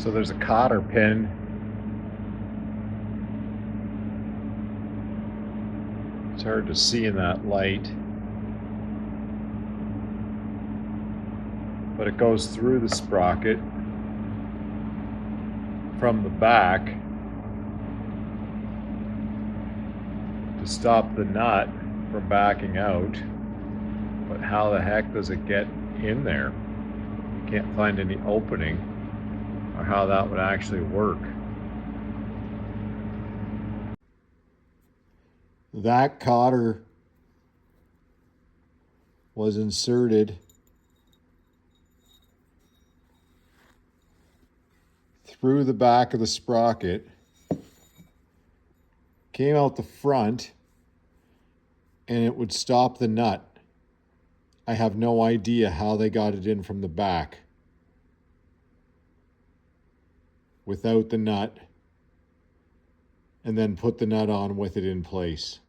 So there's a Cotter pin. It's hard to see in that light, but it goes through the sprocket from the back to stop the nut from backing out. But how the heck does it get in there? You can't find any opening or how that would actually work. That Cotter was inserted through the back of the sprocket, came out the front, and it would stop the nut. I have no idea how they got it in from the back without the nut, and then put the nut on with it in place.